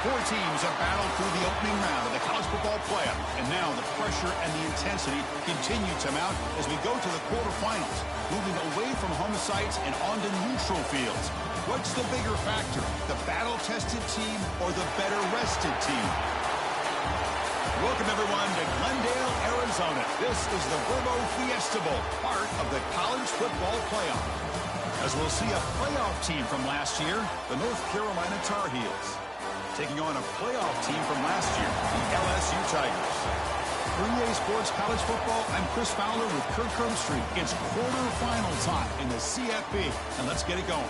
Four teams have battled through the opening round of the college football playoff, and now the pressure and the intensity continue to mount as we go to the quarterfinals, moving away from home sites and onto neutral fields. What's the bigger factor, the battle-tested team or the better-rested team? Welcome, everyone, to Glendale, Arizona. This is the Verbo Fiesta Bowl, part of the college football playoff. As we'll see a playoff team from last year, the North Carolina Tar Heels, taking on a playoff team from last year, the LSU Tigers. For EA Sports College Football, I'm Chris Fowler with Kirk Herbstreit. It's quarterfinal time in the CFP, and let's get it going.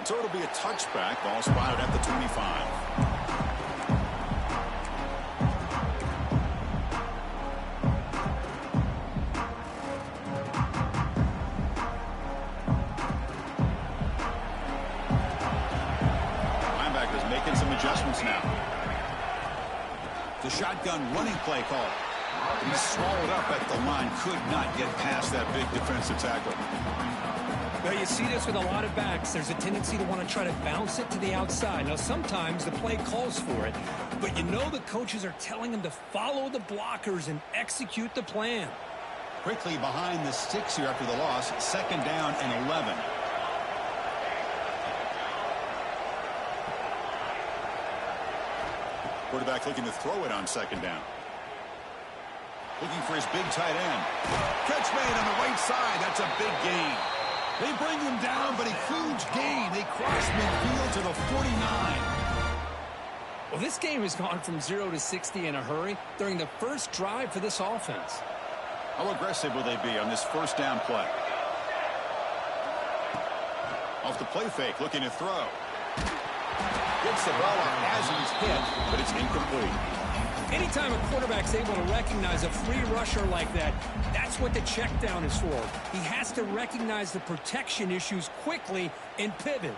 So it'll be a touchback, ball spotted at the 25. Linebackers making some adjustments now. The shotgun running play call. He's swallowed up at the line, could not get past that big defensive tackle. Well, you see this with a lot of backs. There's a tendency to want to try to bounce it to the outside. Now, sometimes the play calls for it, but you know the coaches are telling them to follow the blockers and execute the plan. Quickly behind the sticks here after the loss, 2nd down and 11. Quarterback looking to throw it on 2nd down. Looking for his big tight end. Catch made on the right side. That's a big gain. They bring him down, but a huge gain. They cross midfield to the 49. Well, this game has gone from 0 to 60 in a hurry during the first drive for this offense. How aggressive will they be on this first down play? Off the play fake, looking to throw. Gets the ball up as he's hit, but it's incomplete. Anytime a quarterback's able to recognize a free rusher like that, that's what the check down is for. He has to recognize the protection issues quickly and pivot.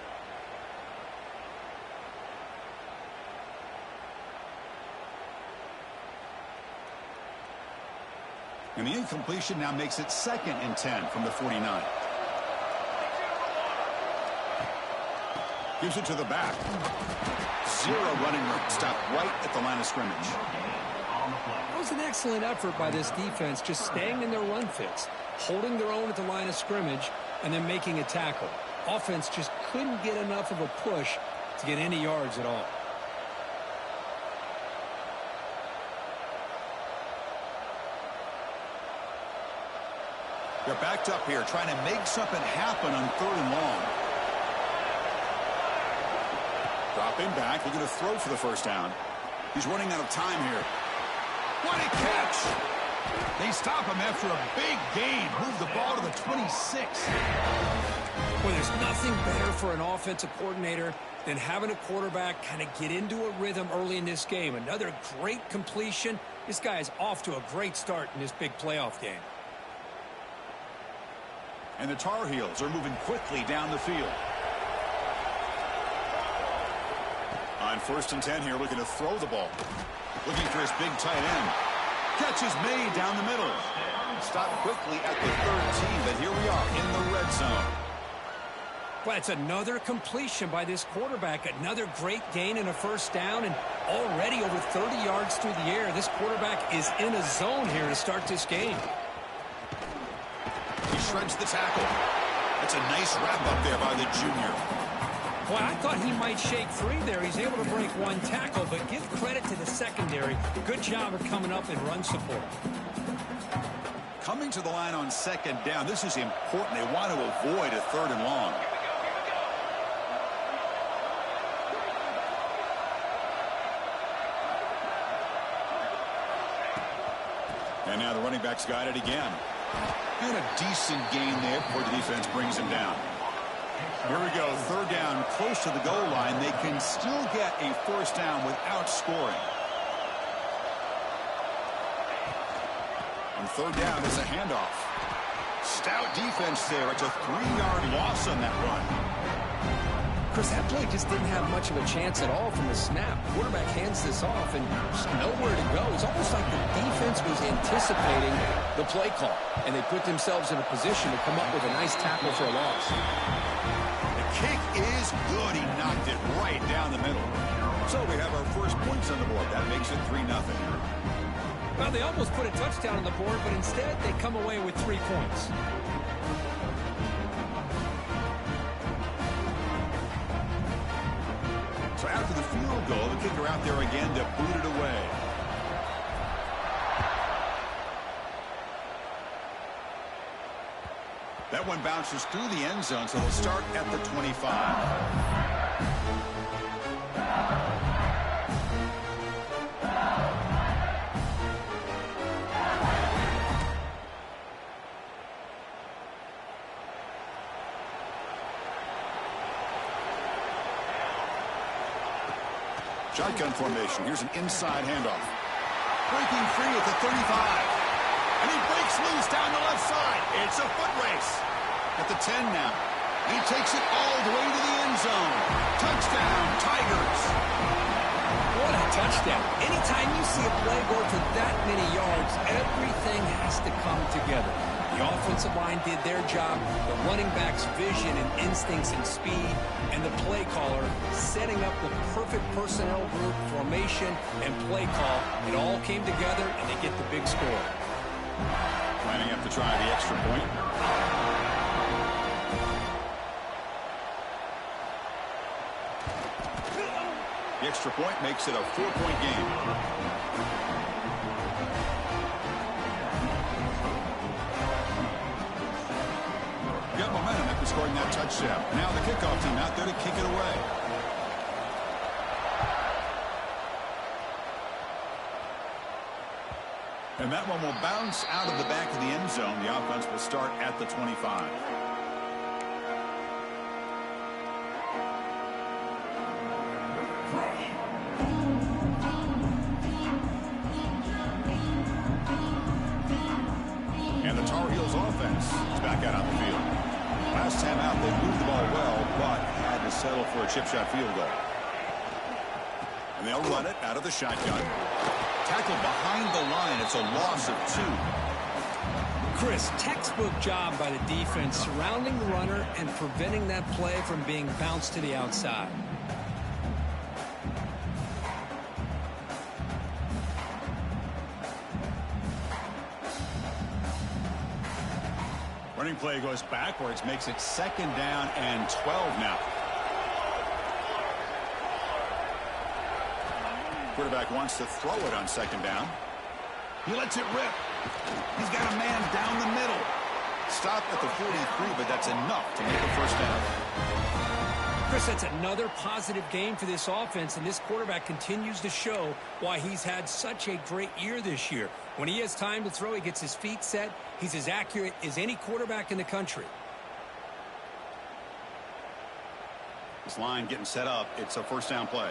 And the incompletion now makes it 2nd and 10 from the 49. Gives it to the back. Zero running room. Stopped right at the line of scrimmage. That was an excellent effort by this defense, just staying in their run fits, holding their own at the line of scrimmage, and then making a tackle. Offense just couldn't get enough of a push to get any yards at all. They're backed up here, trying to make something happen on 3rd and long. Dropping back, looking to throw for the first down. He's running out of time here. What a catch! They stop him after a big gain. Move the ball to the 26. Well, there's nothing better for an offensive coordinator than having a quarterback kind of get into a rhythm early in this game. Another great completion. This guy is off to a great start in this big playoff game. And the Tar Heels are moving quickly down the field. On 1st and 10 here, looking to throw the ball. Looking for his big tight end. Catch is made down the middle. Stopped quickly at the 13, but here we are in the red zone. Well, it's another completion by this quarterback. Another great gain in a first down, and already over 30 yards through the air. This quarterback is in a zone here to start this game. He shreds the tackle. That's a nice wrap up there by the junior. Well, I thought he might shake free there. He's able to break one tackle, but give credit to the secondary. Good job of coming up and run support. Coming to the line on 2nd down. This is important. They want to avoid a 3rd and long. And now the running back's got it again. And a decent gain there before the defense brings him down. Here we go, third down, close to the goal line. They can still get a first down without scoring. On third down, it's a handoff. Stout defense there. It's a 3-yard loss on that run. Chris, that play just didn't have much of a chance at all from the snap. Quarterback hands this off and just nowhere to go. It's almost like the defense was anticipating the play call, and they put themselves in a position to come up with a nice tackle for a loss. The kick is good. He knocked it right down the middle. So we have our first points on the board. That makes it 3-0. Well, they almost put a touchdown on the board, but instead they come away with 3 points. So after the field goal, the kicker out there again to boot it away. That one bounces through the end zone, so they'll start at the 25. Shotgun formation. Here's an inside handoff. Breaking free at the 35. And he breaks loose down the left side. It's a foot race. At the 10 now. And he takes it all the way to the end zone. Touchdown, Tigers. What a touchdown. Anytime you see a play go for that many yards, everything has to come together. The offensive line did their job, the running back's vision and instincts and speed, and the play caller setting up the perfect personnel group, formation, and play call. It all came together, and they get the big score. Lining up to try the extra point. The extra point makes it a 4-point game. Got momentum after scoring that touchdown. Now the kickoff team out there to kick it away. And that one will bounce out of the back of the end zone. The offense will start at the 25. And the Tar Heels offense is back out on the field. Last time out, they moved the ball well, but had to settle for a chip shot field goal. And they'll run it out of the shotgun. Tackled behind the line. It's a loss of 2. Chris, textbook job by the defense surrounding the runner and preventing that play from being bounced to the outside. Running play goes backwards, makes it 2nd down and 12 now. Quarterback wants to throw it on 2nd down. He lets it rip. He's got a man down the middle. Stop at the 43, but that's enough to make a first down. Chris, that's another positive game for this offense, and this quarterback continues to show why he's had such a great year this year. When he has time to throw, he gets his feet set. He's as accurate as any quarterback in the country. This line getting set up. It's a first down play.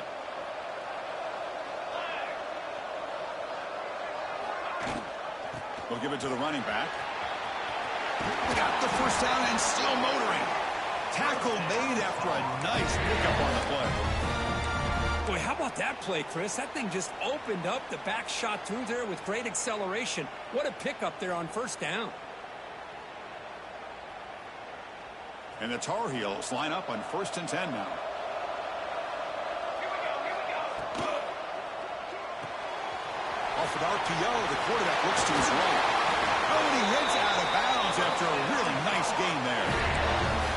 We'll give it to the running back. Got the first down and still motoring. Tackle made after a nice pickup on the play. Boy, how about that play, Chris? That thing just opened up. The back shot through there with great acceleration. What a pickup there on first down. And the Tar Heels line up on 1st and 10 now. Off an RPO, the quarterback looks to his right. Oh, and he heads out of bounds after a really nice game there.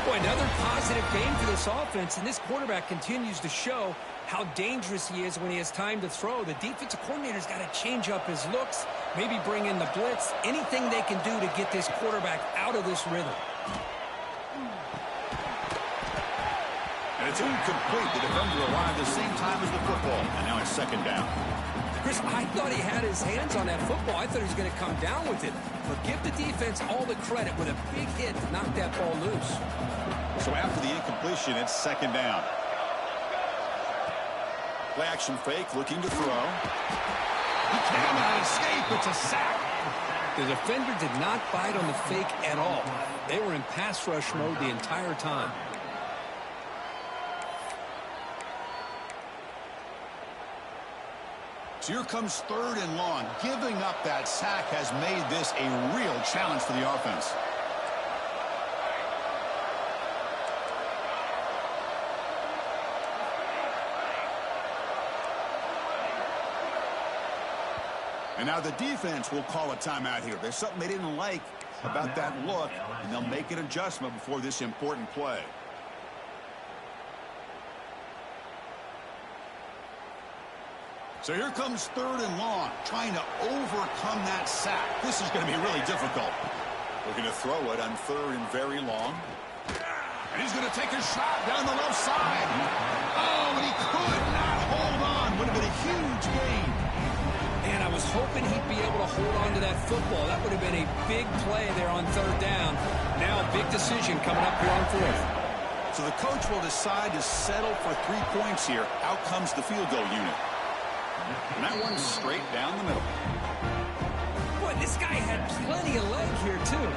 Boy, another positive game for this offense, and this quarterback continues to show how dangerous he is when he has time to throw. The defensive coordinator's got to change up his looks, maybe bring in the blitz, anything they can do to get this quarterback out of this rhythm. And it's incomplete. The defender arrived the same time as the football, and now it's 2nd down. Chris, I thought he had his hands on that football. I thought he was going to come down with it. But give the defense all the credit with a big hit to knock that ball loose. So after the incompletion, it's second down. Play action fake, looking to throw. He cannot escape. It's a sack. The defender did not bite on the fake at all. They were in pass rush mode the entire time. So here comes third and long. Giving up that sack has made this a real challenge for the offense. And now the defense will call a timeout here. There's something they didn't like about that look, and they'll make an adjustment before this important play. So here comes third and long, trying to overcome that sack. This is going to be really difficult. Looking to throw it on third and very long. And he's going to take a shot down the left side. Oh, and he could not hold on. Would have been a huge gain. And I was hoping he'd be able to hold on to that football. That would have been a big play there on third down. Now a big decision coming up here on fourth. So the coach will decide to settle for 3 points here. Out comes the field goal unit. And that one's straight down the middle. Boy, this guy had plenty of leg here, too.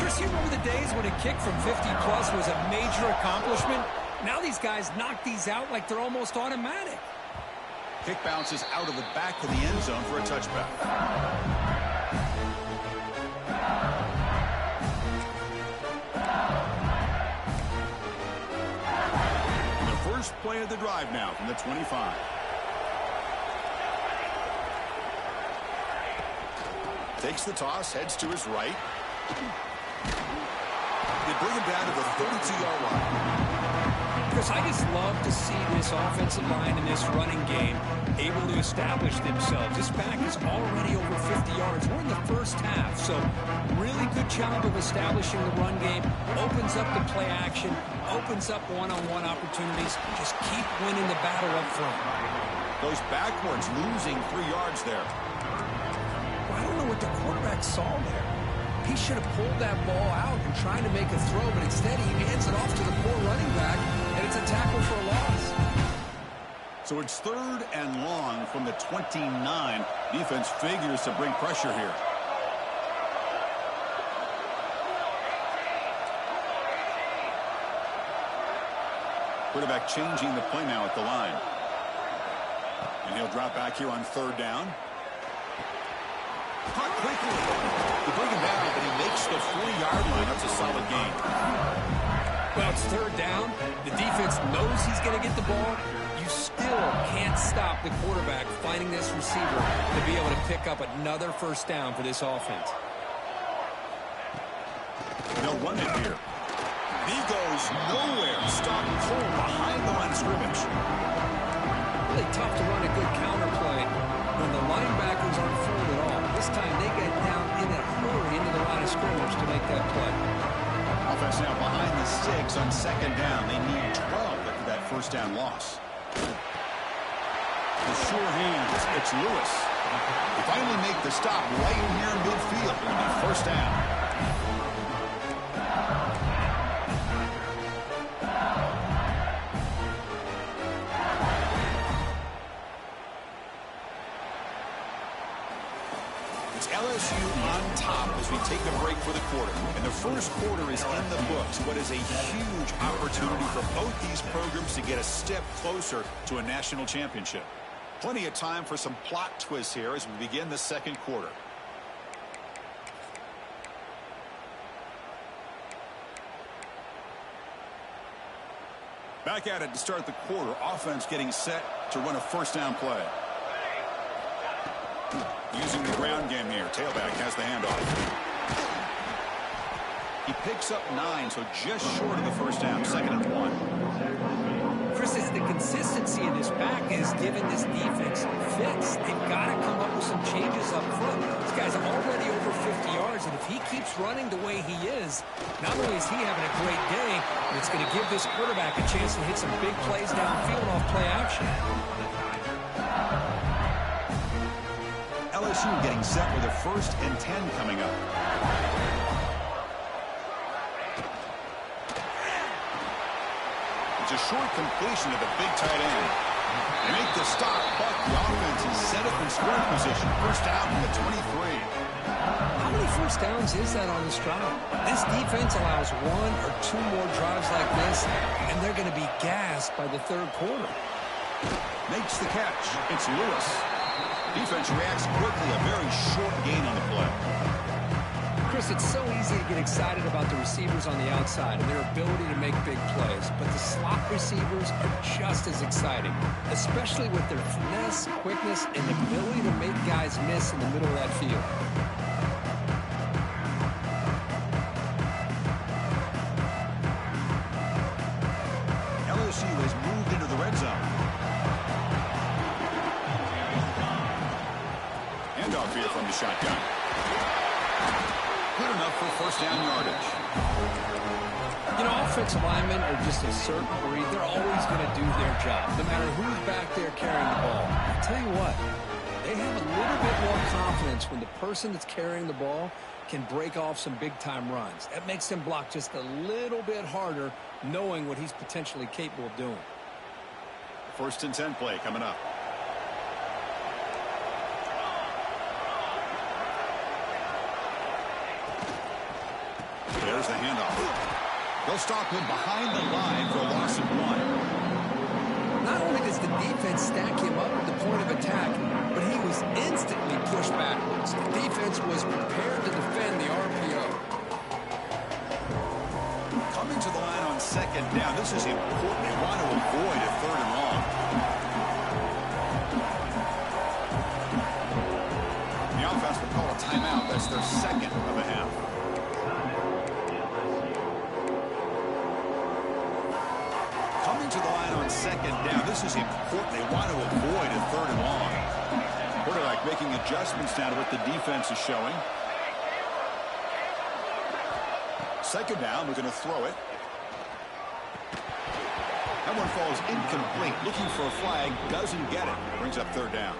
Chris, you remember the days when a kick from 50-plus was a major accomplishment? Now these guys knock these out like they're almost automatic. Kick bounces out of the back of the end zone for a touchback. The first play of the drive now from the 25. Takes the toss, heads to his right. They bring him down to the 32-yard line. Chris, I just love to see this offensive line in this running game able to establish themselves. This back is already over 50 yards. We're in the first half, so really good job of establishing the run game. Opens up the play action, opens up one-on-one opportunities. Just keep winning the battle up front. Goes backwards, losing 3 yards there. I don't know what the quarterback saw there. He should have pulled that ball out and tried to make a throw, but instead he hands it off to the poor running back, and it's a tackle for a loss. So it's third and long from the 29. Defense figures to bring pressure here. Quarterback changing the play now at the line. And he'll drop back here on third down. Caught quickly. They bring him down, but he makes the 40-yard line. That's a solid gain. Well, it's third down. The defense knows he's going to get the ball. You still can't stop the quarterback finding this receiver to be able to pick up another first down for this offense. They'll run it here. He goes nowhere. Stopped cold behind the line of scrimmage. Really tough to run a good counter play when the linebackers aren't fooled at all. This time they get down in a hurry into the line of scrimmage to make that play. Offense now behind the 6 on second down. They need 12 after that first down loss. The sure hands. It's Lewis. They finally make the stop right here in midfield. It'll be first down. LSU on top as we take a break for the quarter. And the first quarter is in the books. What is a huge opportunity for both these programs to get a step closer to a national championship. Plenty of time for some plot twists here as we begin the second quarter. Back at it to start the quarter. Offense getting set to run a first down play. Using the ground game here. Tailback has the handoff. He picks up 9, so just short of the first down. Second and 1. Chris, the consistency in this back is giving this defense fits. They've got to come up with some changes up front. This guy's already over 50 yards, and if he keeps running the way he is, not only is he having a great day, but it's going to give this quarterback a chance to hit some big plays downfield off play action. LSU getting set with a 1st and 10 coming up. It's a short completion to the big tight end. They make the stop, but the offense is set up in scoring position. First down from the 23. How many first downs is that on this drive? This defense allows 1 or 2 more drives like this, and they're going to be gassed by the 3rd quarter. Makes the catch. It's Lewis. Defense reacts quickly. A very short gain on the play. Chris, it's so easy to get excited about the receivers on the outside and their ability to make big plays, but the slot receivers are just as exciting, especially with their finesse, quickness, and ability to make guys miss in the middle of that field. LSU has moved into the red zone. Handoff here from the shotgun. Good enough for 1st down yardage. You know, offensive linemen are just a certain breed. They're always going to do their job, no matter who's back there carrying the ball. I'll tell you what, they have a little bit more confidence when the person that's carrying the ball can break off some big-time runs. That makes them block just a little bit harder, knowing what he's potentially capable of doing. 1st and 10 play coming up. There's the handoff. They'll stop him behind the line for a loss of 1. Not only does the defense stack him up at the point of attack, but he was instantly pushed backwards. The defense was prepared to defend the RPO. Coming to the line on 2nd down. This is important. They want to avoid a 3rd and long. The offense will call a timeout. That's their 2nd of the half. To the line on 2nd down. This is important. They want to avoid a 3rd and long. Quarterback making adjustments now to what the defense is showing. 2nd down. We're going to throw it. That one falls incomplete. Looking for a flag. Doesn't get it. Brings up 3rd down.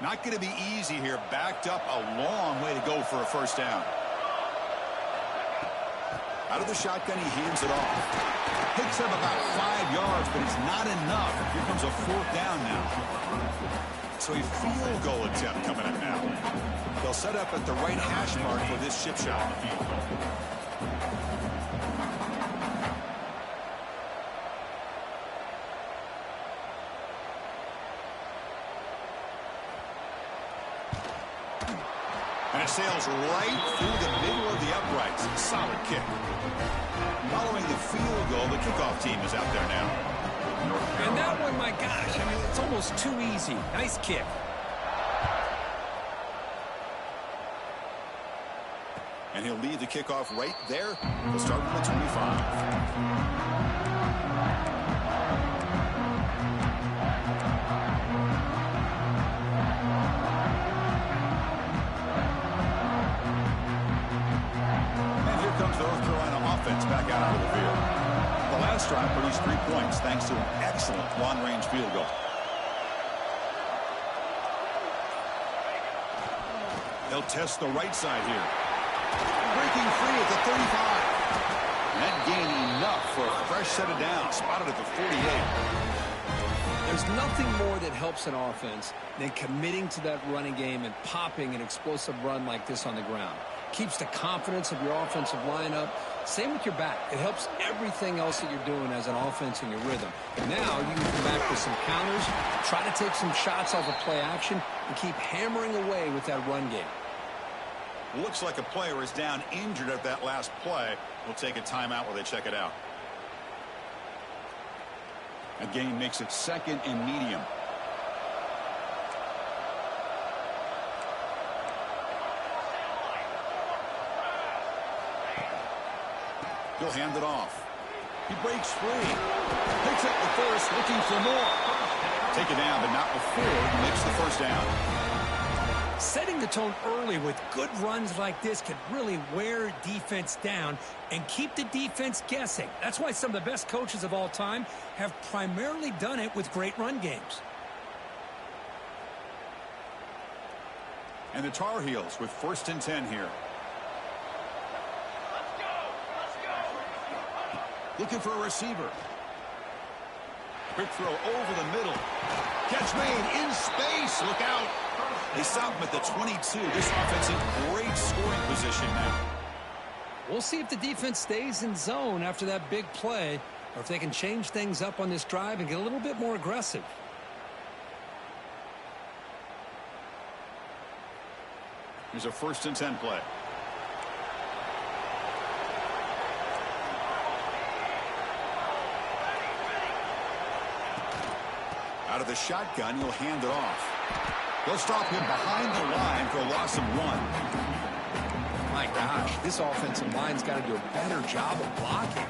Not going to be easy here. Backed up a long way to go for a 1st down. Out of the shotgun, he hands it off. Picks up about 5 yards, but it's not enough. Here comes a 4th down now. So a field goal attempt coming up now. They'll set up at the right hash mark for this chip shot. And it sails right through the middle of the uprights. Solid kick. Following the field goal, the kickoff team is out there now. And that one, my gosh, I mean, it's almost too easy. Nice kick. And he'll lead the kickoff right there. He'll start from the 25. Back out onto the field. The last drive produced 3 points thanks to an excellent long-range field goal. They'll test the right side here. Breaking free at the 35. That gain enough for a fresh set of downs. Spotted at the 48. There's nothing more that helps an offense than committing to that running game and popping an explosive run like this on the ground. Keeps the confidence of your offensive lineup. Same with your back. It helps everything else that you're doing as an offense in your rhythm. Now you can come back with some counters, try to take some shots off of play action, and keep hammering away with that run game. Looks like a player is down injured at that last play. We'll take a timeout while they check it out. A gain makes it 2nd and medium. He'll hand it off. He breaks free. Picks up the first, looking for more. Take it down, but not before he makes the 1st down. Setting the tone early with good runs like this can really wear defense down and keep the defense guessing. That's why some of the best coaches of all time have primarily done it with great run games. And the Tar Heels with 1st and 10 here. Looking for a receiver. Quick throw over the middle. Catch made in space. Look out. They stop him at the 22. This offense in great scoring position now. We'll see if the defense stays in zone after that big play, or if they can change things up on this drive and get a little bit more aggressive. Here's a 1st and 10 play. Out of the shotgun, he'll hand it off. They'll stop him behind the line for a loss of 1. My gosh, this offensive line's got to do a better job of blocking.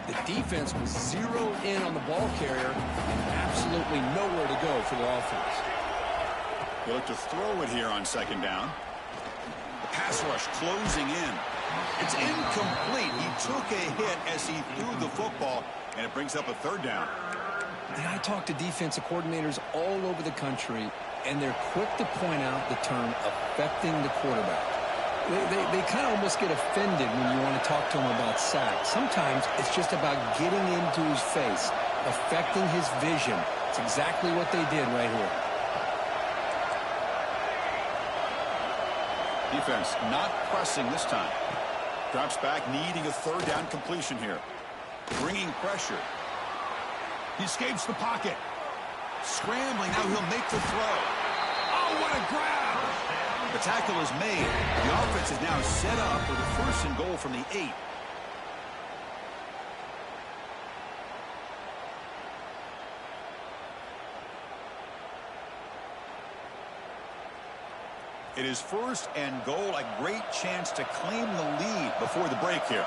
The defense was zeroed in on the ball carrier and absolutely nowhere to go for the offense. They look to throw it here on 2nd down. The pass rush closing in. It's incomplete. He took a hit as he threw the football, and it brings up a 3rd down. And I talk to defensive coordinators all over the country, and they're quick to point out the term affecting the quarterback. They kind of almost get offended when you want to talk to them about sacks. Sometimes it's just about getting into his face, affecting his vision. It's exactly what they did right here. Defense not pressing this time. Drops back, needing a 3rd down completion here. Bringing pressure. He escapes the pocket. Scrambling, now he'll make the throw. Oh, what a grab! The tackle is made. The offense is now set up with a 1st and goal from the 8. It is 1st and goal, a great chance to claim the lead before the break here.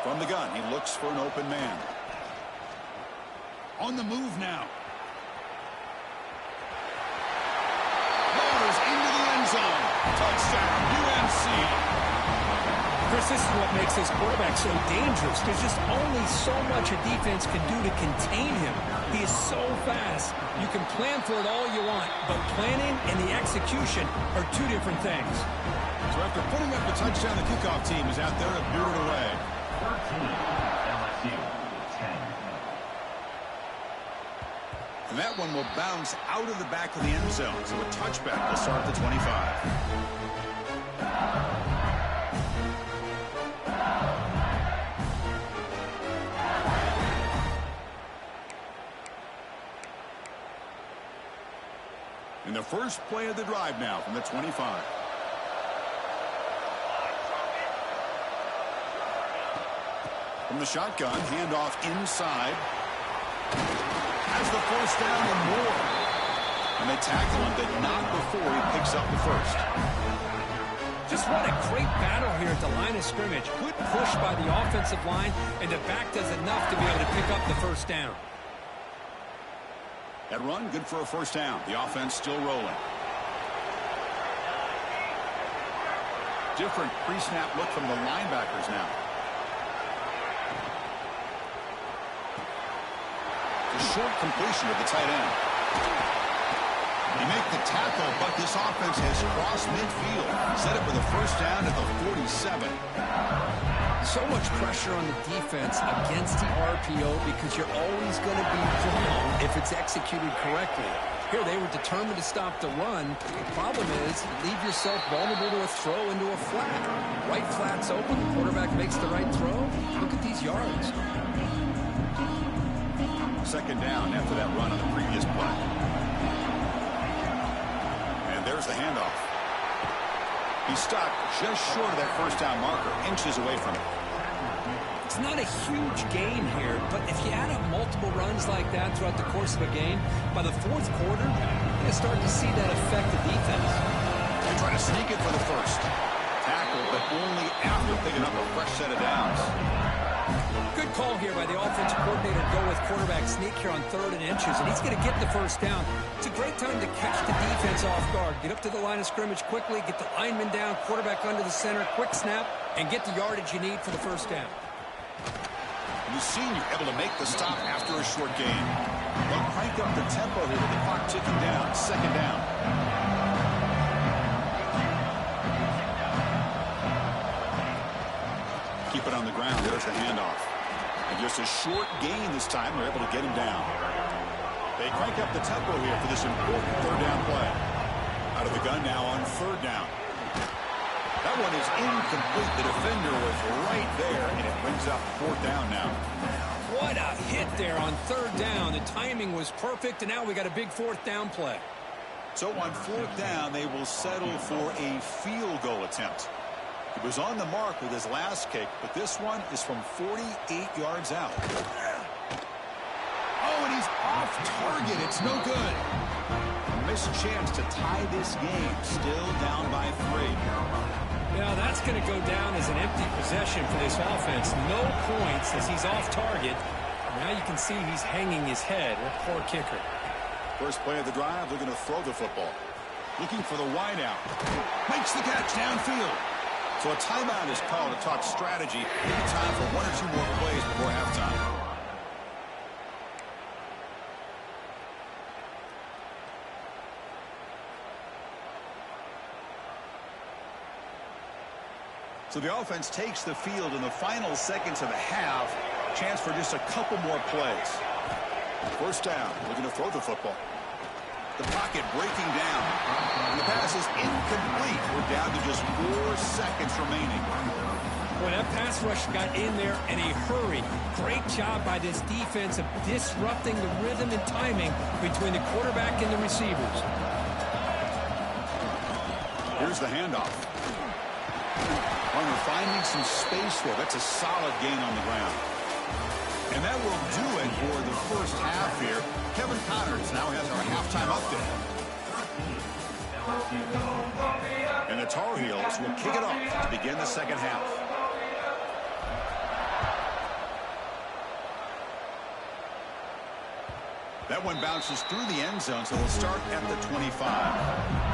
From the gun, he looks for an open man. On the move now. Ballers into the end zone. Touchdown, UNC. Chris, this is what makes this quarterback so dangerous. There's just only so much a defense can do to contain him. He is so fast. You can plan for it all you want, but planning and the execution are 2 different things. So after putting up the touchdown, the kickoff team is out there to boot it away. 14, LSU, 10. And that one will bounce out of the back of the end zone. So a touchback will start at the 25. In the first play of the drive now from the 25. From the shotgun, handoff inside. Has the 1st down and more. And they tackle him, but not before he picks up the 1st. Just what a great battle here at the line of scrimmage. Good push by the offensive line, and the back does enough to be able to pick up the 1st down. That run, good for a 1st down. The offense still rolling. Different pre-snap look from the linebackers now. The short completion of the tight end. They make the tackle, but this offense has crossed midfield. Set up with a 1st down at the 47. So much pressure on the defense against the RPO because you're always going to be wrong if it's executed correctly. Here, they were determined to stop the run. The problem is you leave yourself vulnerable to a throw into a flat. Right flat's open. The quarterback makes the right throw. Look at these yards. 2nd down after that run on the previous play. And there's the handoff. He stopped just short of that 1st down marker, inches away from it. It's not a huge gain here, but if you add up multiple runs like that throughout the course of a game, by the 4th quarter, you're going to start to see that affect the defense. They try to sneak it for the 1st. Tackle, but only after picking up a fresh set of downs. Good The call here by the offensive coordinator, go with quarterback sneak here on 3rd and inches, and he's going to get the first down. It's a great time to catch the defense off guard. Get up to the line of scrimmage quickly, get the lineman down, quarterback under the center, quick snap, and get the yardage you need for the first down. The senior able to make the stop after a short gain. They'll crank up the tempo here with the clock ticking down. 2nd down. Keep it on the ground. There's the handoff. And just a short gain this time. They're able to get him down. They crank up the tempo here for this important 3rd down play. Out of the gun now on 3rd down. That one is incomplete. The defender was right there, and it brings up 4th down now. What a hit there on 3rd down. The timing was perfect, and now we got a big 4th down play. So on 4th down, they will settle for a field goal attempt. He was on the mark with his last kick, but this one is from 48 yards out. Oh, and he's off target. It's no good. A missed chance to tie this game. Still down by 3. Now that's going to go down as an empty possession for this offense. No points as he's off target. Now you can see he's hanging his head. What a poor kicker. First play of the drive, they're going to throw the football. Looking for the wideout. Makes the catch downfield. So a timeout is called to talk strategy. Maybe time for 1 or 2 more plays before halftime. So the offense takes the field in the final seconds of the half. Chance for just a couple more plays. 1st down, looking to throw the football. The pocket breaking down. And the pass is incomplete. We're down to just 4 seconds remaining. Boy, that pass rush got in there in a hurry. Great job by this defense of disrupting the rhythm and timing between the quarterback and the receivers. Here's the handoff. Hunter finding some space there. That's a solid gain on the ground. And that will do it for the first half here. Kevin Connors now has our halftime update. And the Tar Heels will kick it off to begin the second half. That one bounces through the end zone, so they'll start at the 25.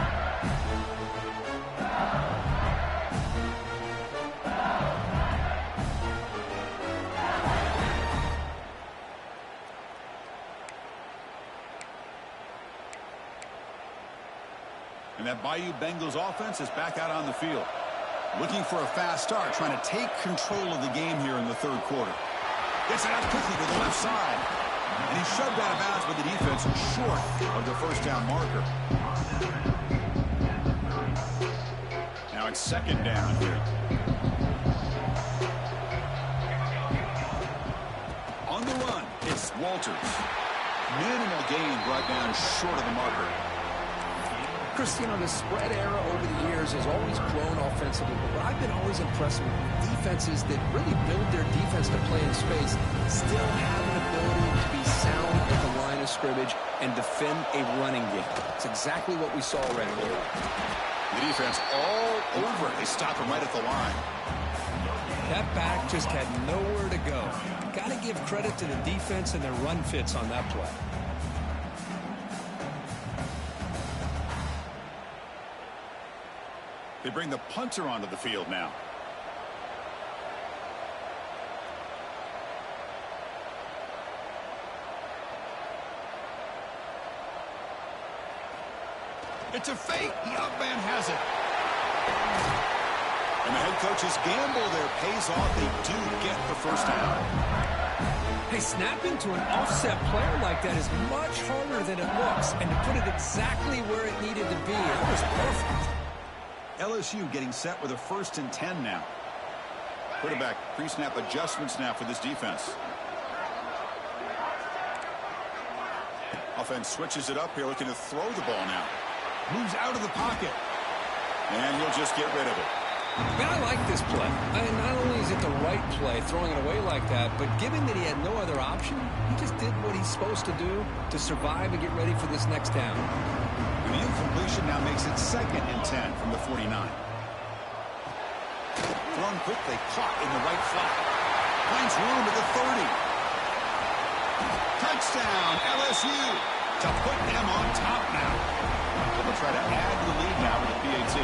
And that Bayou Bengals offense is back out on the field. Looking for a fast start, trying to take control of the game here in the 3rd quarter. Gets it out quickly to the left side. And he's shoved out of bounds by the defense short of the 1st down marker. Now it's 2nd down here. On the run, it's Walters. Minimal gain brought down short of the marker. Chris, you know, the spread era over the years has always grown offensively, but I've been always impressed with defenses that really build their defense to play in space, still have an ability to be sound at the line of scrimmage and defend a running game. It's exactly what we saw right here. The defense all over it. They stop him right at the line. That back just had nowhere to go. Got to give credit to the defense and their run fits on that play. They bring the punter onto the field now. It's a fake. The up-man has it. And the head coach's gamble there pays off. They do get the first down. Hey, snapping to an offset player like that is much harder than it looks. And to put it exactly where it needed to be, it was perfect. LSU getting set with a 1st and 10 now. Quarterback pre-snap adjustments now for this defense. Offense switches it up here, looking to throw the ball now. Moves out of the pocket. And he'll just get rid of it. Man, I like this play. Not only is it the right play, throwing it away like that, but given that he had no other option, he just did what he's supposed to do to survive and get ready for this next down. And the incompletion now makes it 2nd and 10 from the 49. Thrown quickly, caught in the right flat. Finds room at the 30. Touchdown, LSU. To put them on top now. They'll try to add to the lead now with the PAT.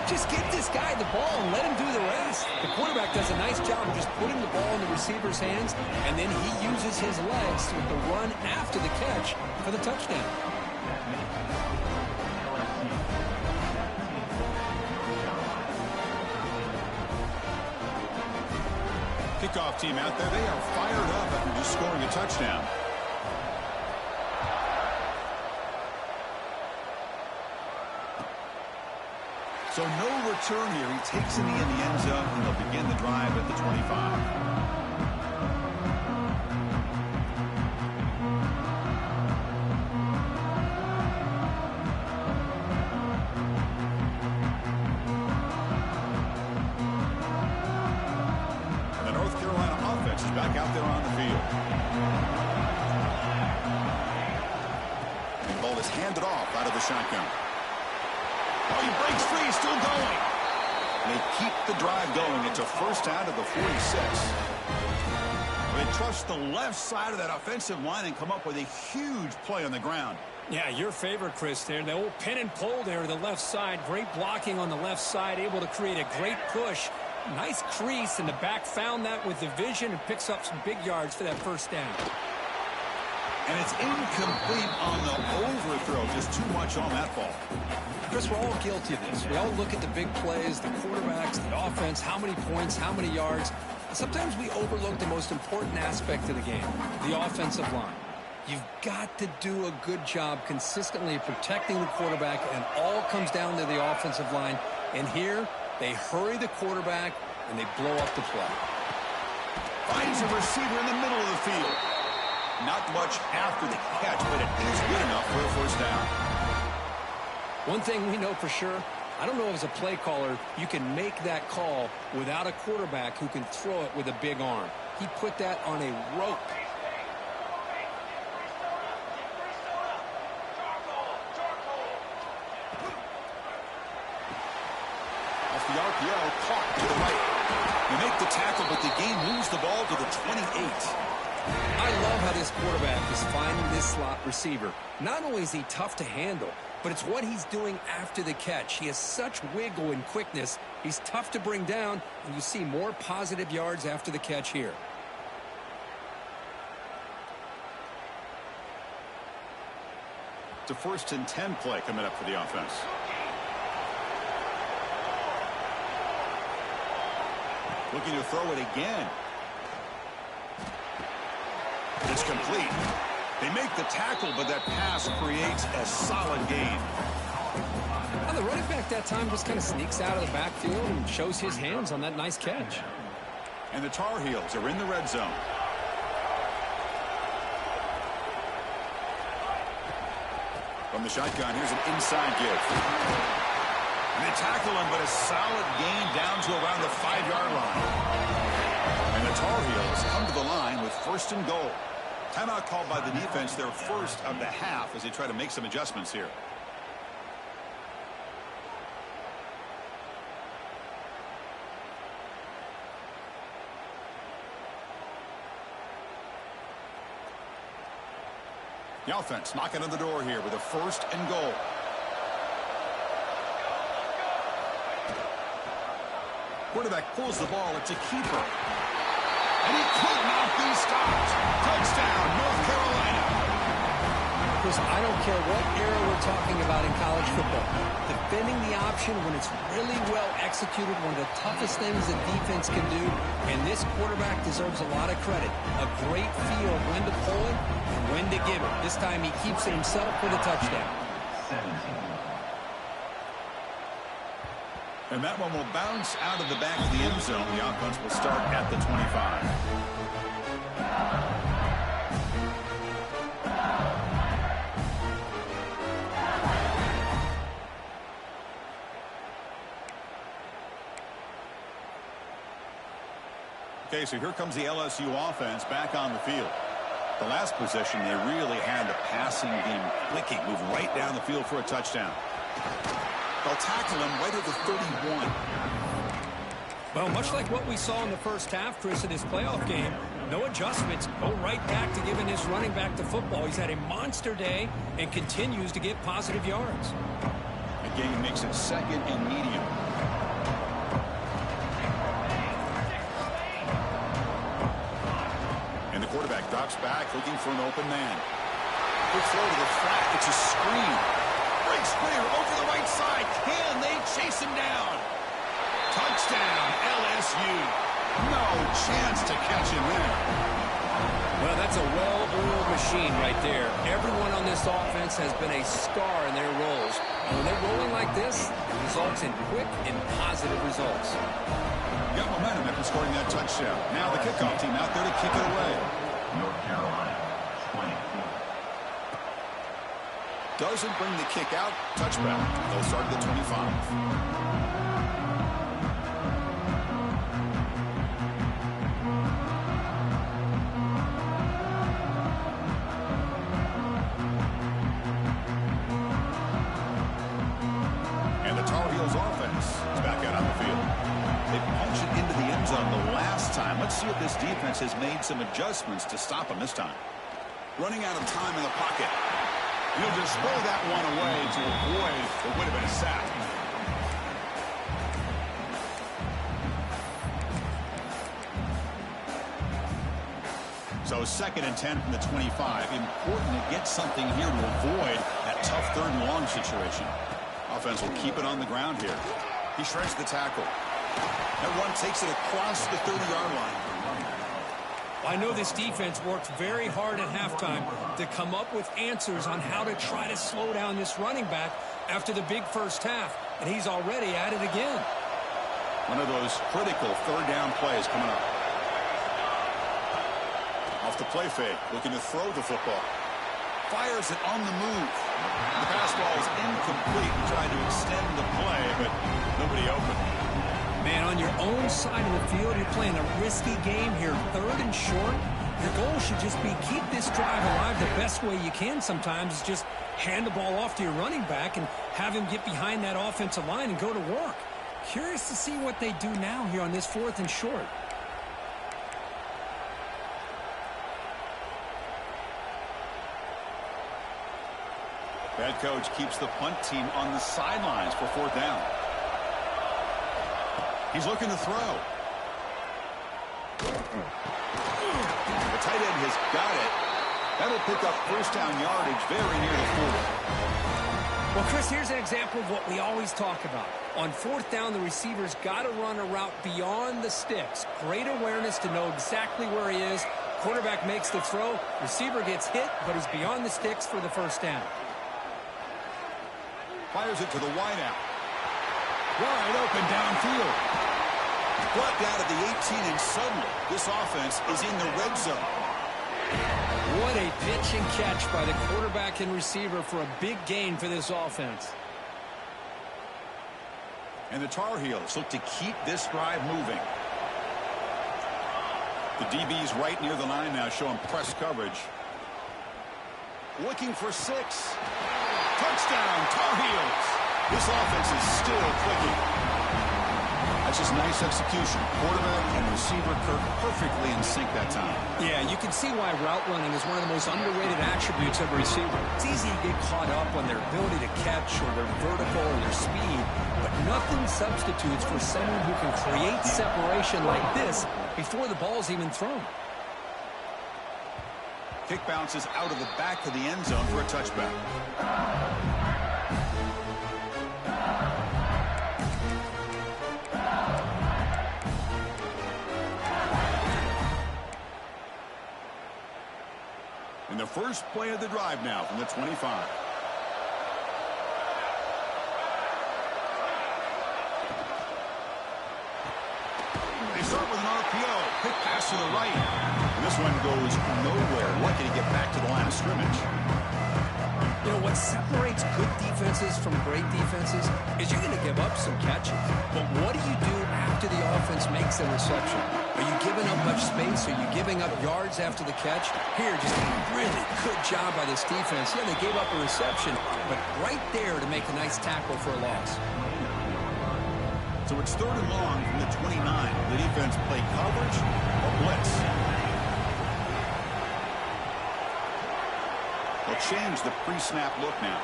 Just give this guy the ball and let him do the rest. The quarterback does a nice job of just putting the ball in the receiver's hands, and then he uses his legs with the run after the catch for the touchdown. Kickoff team out there, they are fired up after just scoring a touchdown. So no return here. He takes it in the end zone, and they'll begin the drive at the 25. The North Carolina offense is back out there on the field. And the ball is handed off out of the shotgun. Oh, he breaks free, still going. And they keep the drive going. It's a first down to the 46. They trust the left side of that offensive line and come up with a huge play on the ground. Yeah, your favorite, Chris, there. The old pin and pull there to the left side. Great blocking on the left side, able to create a great push. Nice crease, and the back found that with the vision and picks up some big yards for that first down. And it's incomplete on the overthrow. Just too much on that ball. Chris, we're all guilty of this. We all look at the big plays, the quarterbacks, the offense, how many points, how many yards. Sometimes we overlook the most important aspect of the game, the offensive line. You've got to do a good job consistently protecting the quarterback, and all comes down to the offensive line. And here, they hurry the quarterback, and they blow up the play. Finds a receiver in the middle of the field. Not much after the catch, but it is good enough for a first down. One thing we know for sure, I don't know if as a play caller you can make that call without a quarterback who can throw it with a big arm. He put that on a rope. Off the RPO, caught to the right. You make the tackle, but the game moves the ball to the 28. I love how this quarterback is finding this slot receiver. Not only is he tough to handle, but it's what he's doing after the catch. He has such wiggle and quickness. He's tough to bring down, and you see more positive yards after the catch here. It's a 1st and 10 play coming up for the offense. Looking to throw it again. It's complete. They make the tackle, but that pass creates a solid gain. Well, the running back that time just kind of sneaks out of the backfield and shows his hands on that nice catch. And the Tar Heels are in the red zone. From the shotgun, here's an inside give. And they tackle him, but a solid gain down to around the 5-yard line. And the Tar Heels come to the line with 1st and goal. Timeout called by the defense, their first of the half, as they try to make some adjustments here. The offense knocking on the door here with a 1st and goal. Quarterback pulls the ball. It's a keeper. And he could not be stopped. Touchdown, North Carolina. Chris, I don't care what era we're talking about in college football. Defending the option when it's really well executed, one of the toughest things a defense can do. And this quarterback deserves a lot of credit. A great feel of when to pull it and when to give it. This time he keeps it himself for the touchdown. 17. And that one will bounce out of the back of the end zone. The offense will start at the 25. Okay, so here comes the LSU offense back on the field. The last possession, they really had the passing game clicking, move right down the field for a touchdown. They'll tackle him right at the 31. Well, much like what we saw in the first half, Chris, in this playoff game, no adjustments. Go right back to giving this running back the football. He's had a monster day and continues to get positive yards. The game makes it second and medium. And the quarterback drops back, looking for an open man. Quick throw to the flat. It's a screen. Breaks clear over the right side. Can they chase him down? Touchdown, LSU. No chance to catch him there. Well, that's a well-oiled machine right there. Everyone on this offense has been a star in their roles. And when they're rolling like this, it results in quick and positive results. Got momentum after scoring that touchdown. Now the kickoff team out there to kick it away. North Carolina, 20. Doesn't bring the kick out. Touchback. They'll start at the 25. Let's see if this defense has made some adjustments to stop him this time. Running out of time in the pocket. He'll just throw that one away to avoid what would have been a sack. So 2nd and 10 from the 25. Important to get something here to avoid that tough 3rd and long situation. Offense will keep it on the ground here. He shreds the tackle. That run takes it across the 30-yard line. I know this defense worked very hard at halftime to come up with answers on how to try to slow down this running back after the big first half, and he's already at it again. One of those critical 3rd down plays coming up. Off the play fake, looking to throw the football. Fires it on the move. The pass ball is incomplete, trying to extend the play, but nobody open. Man, on your own side of the field, you're playing a risky game here, 3rd and short. Your goal should just be keep this drive alive the best way you can sometimes is just hand the ball off to your running back and have him get behind that offensive line and go to work. Curious to see what they do now here on this 4th and short. Head coach keeps the punt team on the sidelines for 4th down. He's looking to throw. The tight end has got it. That'll pick up 1st down yardage very near the 40. Well, Chris, here's an example of what we always talk about. On 4th down, the receiver's got to run a route beyond the sticks. Great awareness to know exactly where he is. Quarterback makes the throw. Receiver gets hit, but he's beyond the sticks for the 1st down. Fires it to the wideout. Wide open downfield. Brought down at the 18, and suddenly this offense is in the red zone. What a pitch and catch by the quarterback and receiver for a big gain for this offense. And the Tar Heels look to keep this drive moving. The DB's right near the line now, showing press coverage. Looking for 6. Touchdown, Tar Heels. This offense is still clicking. That's just nice execution. Quarterback and receiver Kirk perfectly in sync that time. Yeah, you can see why route running is one of the most underrated attributes of a receiver. It's easy to get caught up on their ability to catch or their vertical or their speed, but nothing substitutes for someone who can create separation like this before the ball's even thrown. Kick bounces out of the back of the end zone for a touchback. In the first play of the drive now from the 25. They start with an RPO. Quick pass to the right. And this one goes nowhere. Lucky to get back to the line of scrimmage. You know, what separates good defenses from great defenses is you're going to give up some catches. But what do you do after the offense makes a reception? Are you giving up much space? Are you giving up yards after the catch? Here, just a really good job by this defense. Yeah, they gave up a reception, but right there to make a nice tackle for a loss. So it's 3rd and long from the 29. The defense play coverage or blitz. They'll change the pre-snap look now.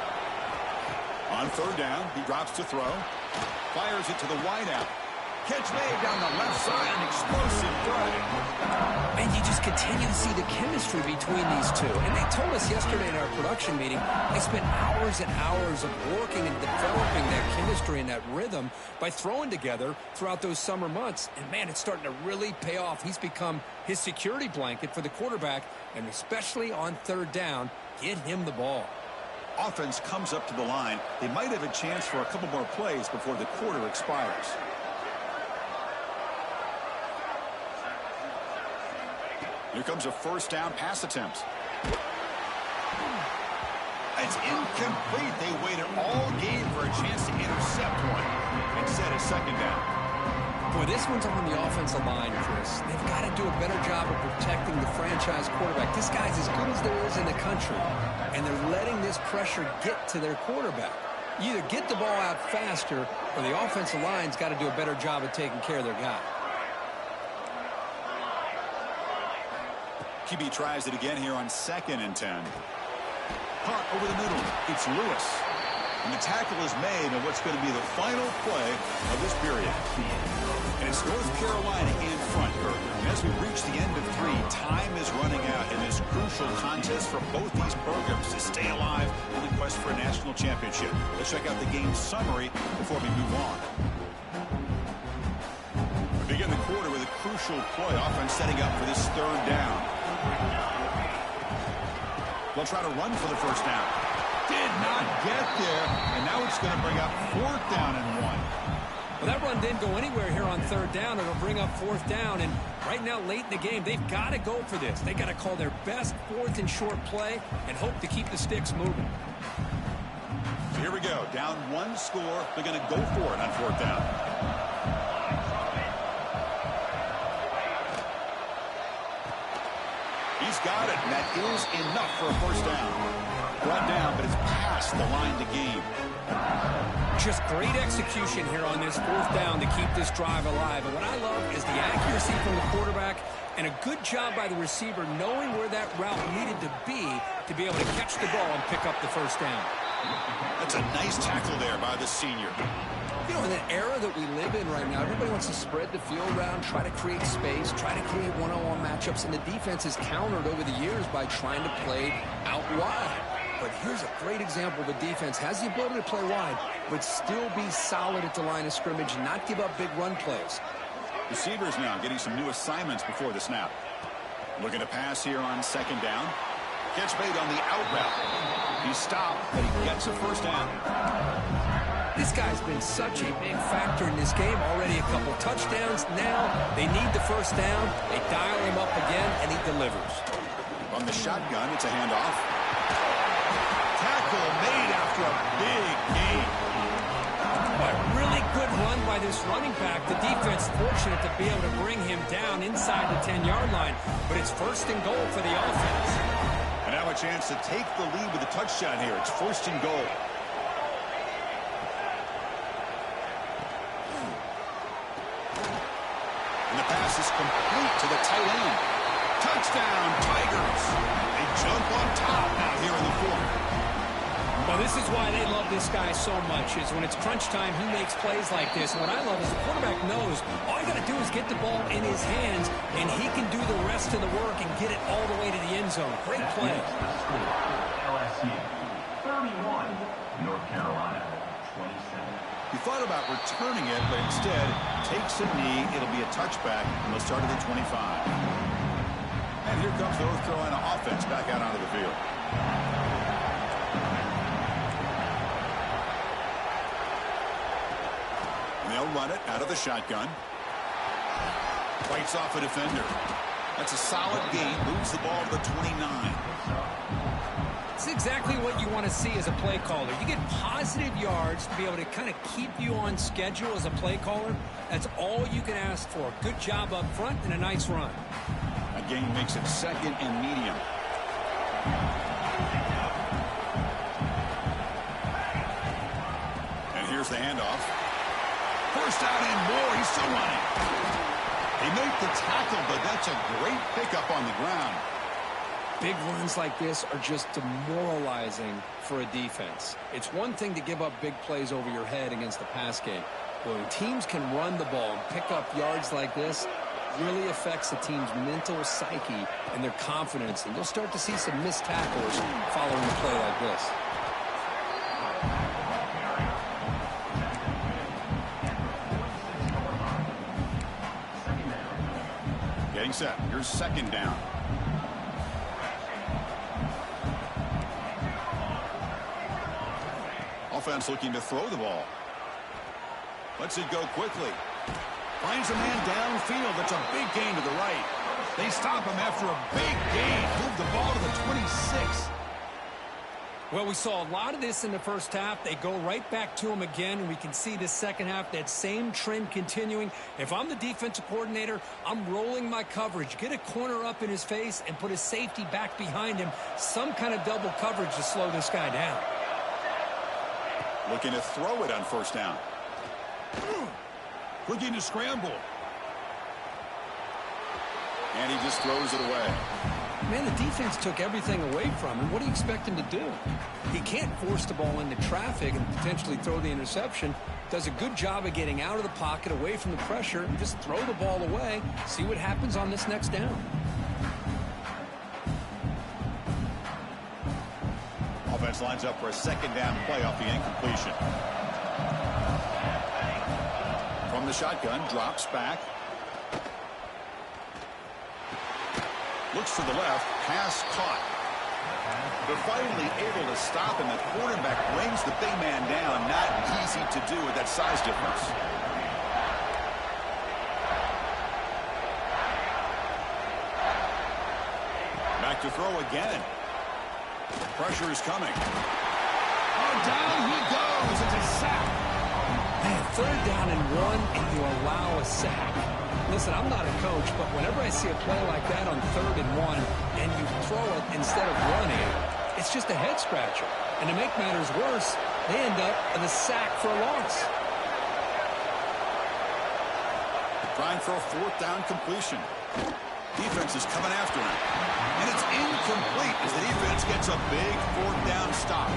On 3rd down, he drops to throw. Fires it to the wideout. Catch made down the left side. An explosive throw. And you just continue to see the chemistry between these two. And they told us yesterday in our production meeting, they spent hours and hours of working and developing that chemistry and that rhythm by throwing together throughout those summer months. And, man, it's starting to really pay off. He's become his security blanket for the quarterback, and especially on 3rd down, get him the ball. Offense comes up to the line. They might have a chance for a couple more plays before the quarter expires. Here comes a 1st down pass attempt. It's incomplete. They waited all game for a chance to intercept one. Instead, a 2nd down. Boy, this one's on the offensive line, Chris. They've got to do a better job of protecting the franchise quarterback. This guy's as good as there is in the country, and they're letting this pressure get to their quarterback. You either get the ball out faster, or the offensive line's got to do a better job of taking care of their guy. QB tries it again here on 2nd and 10. Caught over the middle. It's Lewis. And the tackle is made on what's going to be the final play of this period. And it's North Carolina in front. And as we reach the end of 3, time is running out in this crucial contest for both these programs to stay alive in the quest for a national championship. Let's check out the game summary before we move on. We begin the quarter with a crucial play. Offense setting up for this 3rd down. They'll try to run for the 1st down. Did not get there, and now it's going to bring up 4th down and 1. Well, that run didn't go anywhere here on 3rd down. It'll bring up 4th down, and right now, late in the game, they've got to go for this. They've got to call their best 4th and short play and hope to keep the sticks moving. So here we go. Down 1 score. They're going to go for it on 4th down. He's got it, and that is enough for a 1st down. Brought down, but it's past the line to gain. Just great execution here on this 4th down to keep this drive alive. And what I love is the accuracy from the quarterback and a good job by the receiver knowing where that route needed to be able to catch the ball and pick up the 1st down. That's a nice tackle there by the senior. You know, in the era that we live in right now, everybody wants to spread the field around, try to create space, try to create one-on-one matchups, and the defense is countered over the years by trying to play out wide. But here's a great example of a defense has the ability to play wide, but still be solid at the line of scrimmage and not give up big run plays. Receivers now getting some new assignments before the snap. Looking to pass here on 2nd down. Catch made on the out route. He stopped, but he gets a 1st down. This guy's been such a big factor in this game. Already a couple touchdowns. Now they need the 1st down. They dial him up again, and he delivers. On the shotgun, it's a handoff. Tackle made after a big gain. A really good run by this running back. The defense fortunate to be able to bring him down inside the 10-yard line. But it's 1st and goal for the offense. And now a chance to take the lead with a touchdown here. It's 1st and goal. And the pass is complete to the tight end. Touchdown, Tigers. They jump on top now here in the 4th. Well, this is why they love this guy so much, is when it's crunch time, he makes plays like this. And what I love is the quarterback knows all you got to do is get the ball in his hands, and he can do the rest of the work and get it all the way to the end zone. Great play. LSU 31, North Carolina 27. He thought about returning it, but instead takes a knee. It'll be a touchback, and they'll start at the 25. And here comes the North Carolina offense back out onto the field. And they'll run it out of the shotgun. Fights off a defender. That's a solid gain. Moves the ball to the 29. It's exactly what you want to see as a play caller. You get positive yards to be able to kind of keep you on schedule as a play caller. That's all you can ask for. Good job up front and a nice run. A gain makes it 2nd and medium. And here's the handoff. First down and more. He's still running. He made the tackle, but that's a great pickup on the ground. Big runs like this are just demoralizing for a defense. It's one thing to give up big plays over your head against the pass game. But when teams can run the ball and pick up yards like this, it really affects the team's mental psyche and their confidence. And you'll start to see some missed tackles following a play like this. Getting set. Here's second down. Offense looking to throw the ball. Lets it go quickly. Finds a man downfield. That's a big gain to the right. They stop him after a big gain. Move the ball to the 26. Well, we saw a lot of this in the first half. They go right back to him again, and we can see the second half, that same trend continuing. If I'm the defensive coordinator, I'm rolling my coverage. Get a corner up in his face and put his safety back behind him. Some kind of double coverage to slow this guy down. Looking to throw it on first down. Looking to scramble. And he just throws it away. Man, the defense took everything away from him. What do you expect him to do? He can't force the ball into traffic and potentially throw the interception. Does a good job of getting out of the pocket, away from the pressure, and just throw the ball away. See what happens on this next down. Offense lines up for a second down play off the incompletion. From the shotgun, drops back. Looks to the left, pass caught. They're finally able to stop him. The quarterback brings the big man down. Not easy to do with that size difference. Back to throw again. Pressure is coming. Oh, down he goes. It's a sack. Man, third down and 1, and you allow a sack. Listen, I'm not a coach, but whenever I see a play like that on 3rd and 1, and you throw it instead of running, it's just a head scratcher. And to make matters worse, they end up with a sack for a loss. Trying for a 4th down completion. Defense is coming after him. And it's incomplete as the defense gets a big 4th down stop.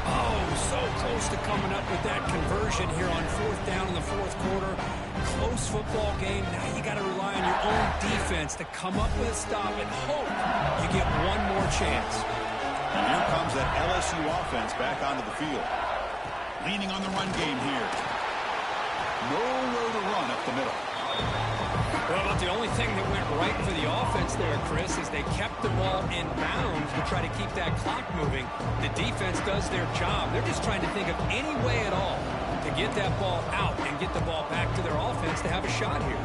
Oh, so close to coming up with that conversion here on 4th down in the 4th quarter. Close football game. Now you got to rely on your own defense to come up with a stop and hope you get one more chance. And here comes that LSU offense back onto the field. Leaning on the run game here. Nowhere to run up the middle. Well, but the only thing that went right for the offense there, Chris, is they kept the ball in bounds to try to keep that clock moving. The defense does their job. They're just trying to think of any way at all to get that ball out and get the ball back to their offense to have a shot here.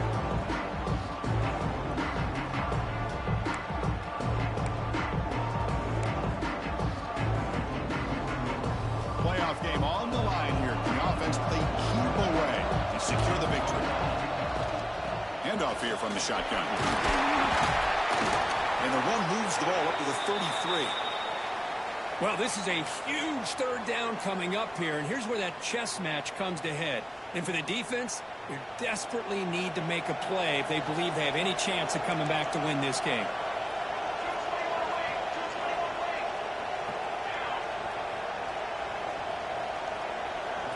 Playoff game on the line here. The offense play keep away and secure the victory. Handoff here from the shotgun. And the run moves the ball up to the 33. Well, this is a huge 3rd down coming up here, and here's where that chess match comes to head. And for the defense, they desperately need to make a play if they believe they have any chance of coming back to win this game.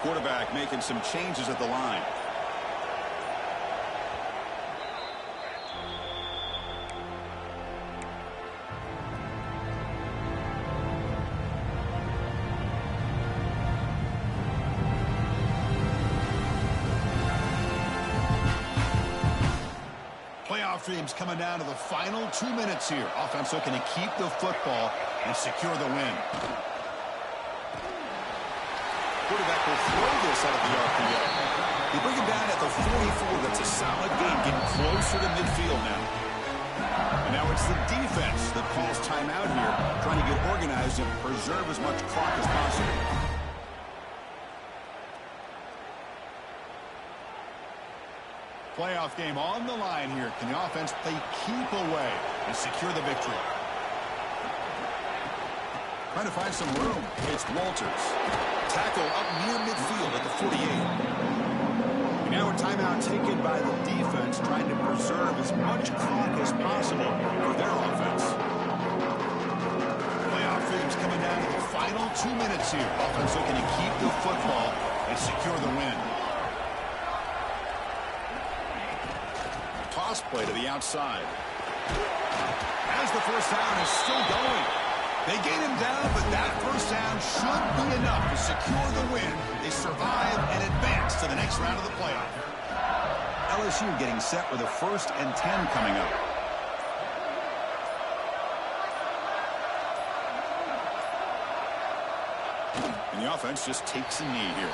Quarterback making some changes at the line. Playoff dreams coming down to the final 2 minutes here. Offense looking to keep the football and secure the win. Quarterback will throw this out of the RPO. They bring him down at the 44. That's a solid gain, getting closer to midfield now. And now it's the defense that calls timeout here, trying to get organized and preserve as much clock as possible. Playoff game on the line here. Can the offense play keep away and secure the victory? Trying to find some room. It's Walters. Tackle up near midfield at the 48. Now a timeout taken by the defense, trying to preserve as much clock as possible for their offense. Playoff game's coming down to the final 2 minutes here. Offense looking to keep the football and secure the win. Toss play to the outside. As the first down is still going. They gain him down, but that first down should be enough to secure the win. They survive and advance to the next round of the playoff. LSU getting set with a 1st and 10 coming up. And the offense just takes a knee here.